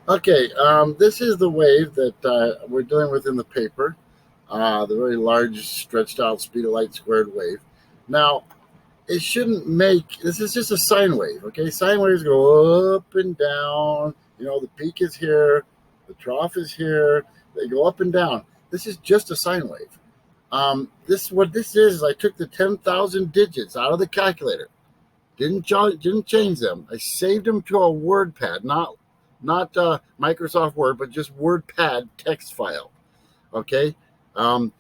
Okay, this is the wave that we're dealing with in the paper, the very large, stretched out speed of light squared wave. Now, it shouldn't make, this is just a sine wave, okay? Sine waves go up and down. You know, the peak is here, the trough is here, they go up and down. This is just a sine wave. What this is I took the 10,000 digits out of the calculator. Didn't change them. I saved them to a WordPad, not Microsoft Word, but just WordPad text file. Okay, um,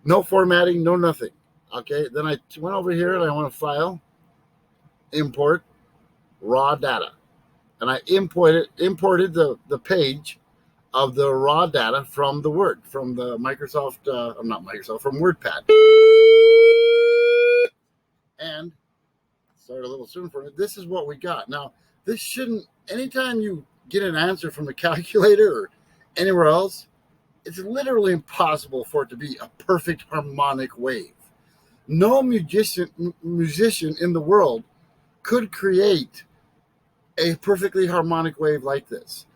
no formatting, no nothing. Okay, then I went over here and I want to file, import raw data, and I imported the page of the raw data from the Word, from the Microsoft, not Microsoft, from WordPad, and start a little soon for me. This is what we got. Now, this shouldn't, anytime you get an answer from a calculator or anywhere else, it's literally impossible for it to be a perfect harmonic wave. No musician in the world could create a perfectly harmonic wave like this.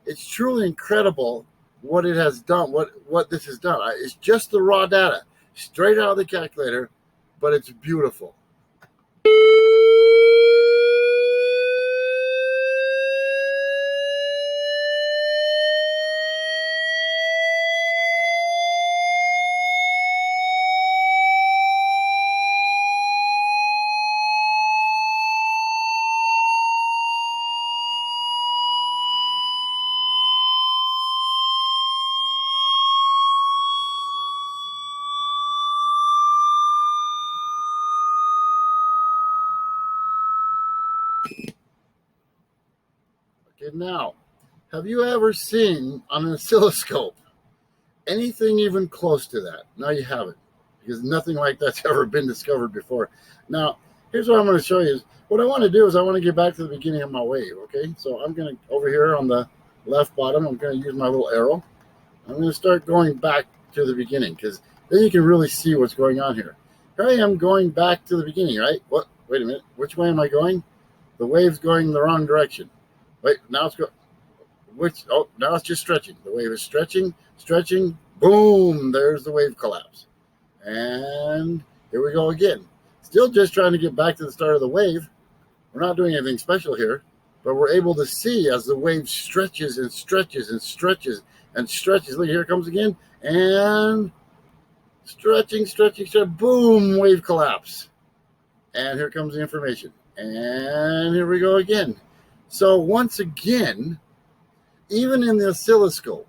It's truly incredible what it has done, what this has done. It's just the raw data, straight out of the calculator, but it's beautiful. Okay, now, have you ever seen on an oscilloscope anything even close to that? No, you haven't, because nothing like that's ever been discovered before. Now, here's what I'm going to show you. What I want to do is I want to get back to the beginning of my wave, okay? So I'm going to, over here on the left bottom, I'm going to use my little arrow. I'm going to start going back to the beginning, because then you can really see what's going on here. Here I am going back to the beginning, right? What? Wait a minute. Which way am I going? The wave's going the wrong direction. Wait, now it's going. Now it's just stretching. The wave is stretching. Boom! There's the wave collapse. And here we go again. Still just trying to get back to the start of the wave. We're not doing anything special here, but we're able to see as the wave stretches and stretches and stretches and stretches. Look, here it comes again. And stretching. Boom! Wave collapse. And here comes the information. And here we go again. So once again, even in the oscilloscope,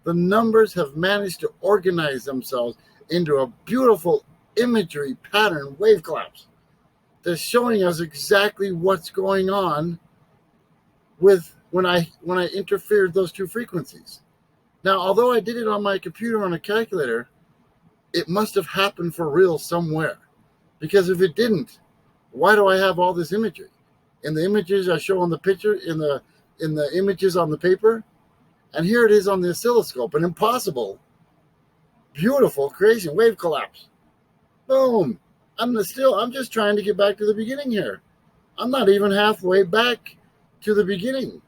the numbers have managed to organize themselves into a beautiful imagery pattern wave collapse that's showing us exactly what's going on with when I interfered those two frequencies. Now, although I did it on my computer on a calculator, it must have happened for real somewhere, because if it didn't, why do I have all this imagery? In the images I show on the picture, in the images on the paper, and here it is on the oscilloscope, an impossible, beautiful creation, wave collapse. Boom. I'm just trying to get back to the beginning here. I'm not even halfway back to the beginning.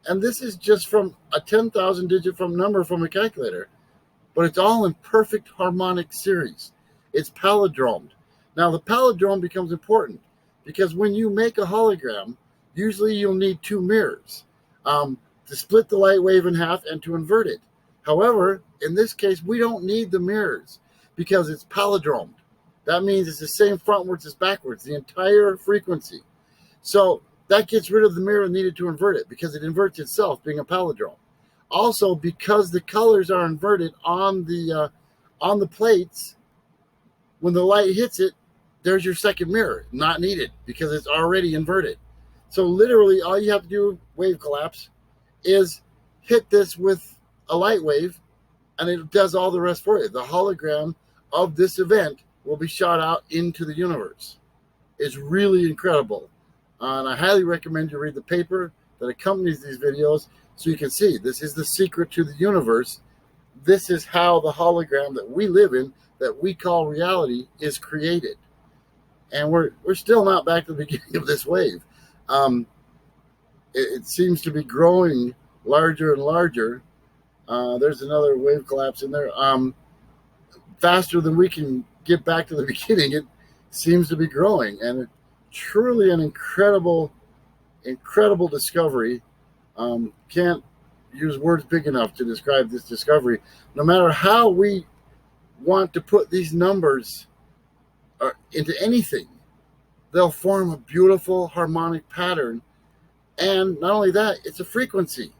And this is just from a 10,000 digit number from a calculator, but it's all in perfect harmonic series. It's palindromed. Now the palindrome becomes important, because when you make a hologram, usually you'll need two mirrors to split the light wave in half and to invert it. However, in this case, we don't need the mirrors because it's palindromed. That means it's the same frontwards as backwards, the entire frequency. So that gets rid of the mirror needed to invert it, because it inverts itself, being a palindrome. Also, because the colors are inverted on the plates, when the light hits it, there's your second mirror, not needed because it's already inverted. So literally all you have to do, wave collapse, is hit this with a light wave and it does all the rest for you. The hologram of this event will be shot out into the universe. It's really incredible. And I highly recommend you read the paper that accompanies these videos so you can see this is the secret to the universe. This is how the hologram that we live in, that we call reality, is created. And we're still not back to the beginning of this wave. it seems to be growing larger and larger. There's another wave collapse in there. Faster than we can get back to the beginning, it seems to be growing, and truly an incredible discovery. Can't use words big enough to describe this discovery. No matter how we want to put these numbers into anything, they'll form a beautiful harmonic pattern. And not only that, it's a frequency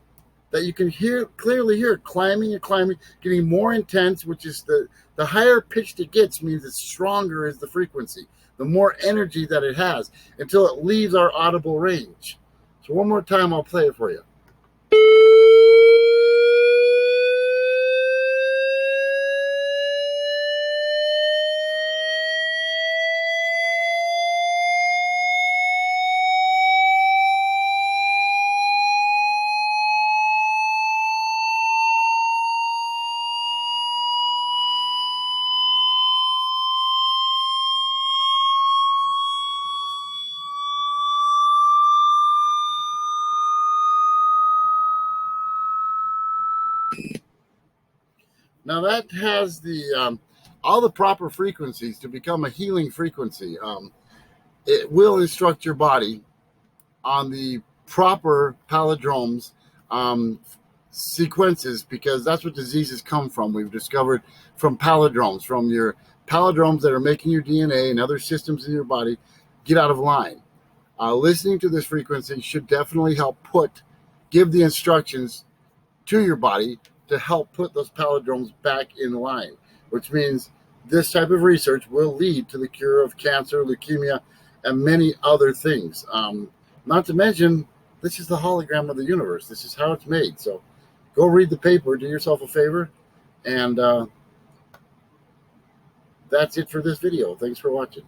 that you can clearly hear climbing and climbing, getting more intense, which is the higher pitched it gets means the stronger is the frequency, the more energy that it has, until it leaves our audible range. So one more time, I'll play it for you. Now that has the all the proper frequencies to become a healing frequency. It will instruct your body on the proper palindromes sequences, because that's what diseases come from. We've discovered from palindromes, from your palindromes that are making your DNA and other systems in your body get out of line. Listening to this frequency should definitely help give the instructions to your body to help put those palindromes back in line, which means this type of research will lead to the cure of cancer, leukemia, and many other things. Not to mention, this is the hologram of the universe. This is how it's made. So go read the paper, do yourself a favor, and that's it for this video. Thanks for watching.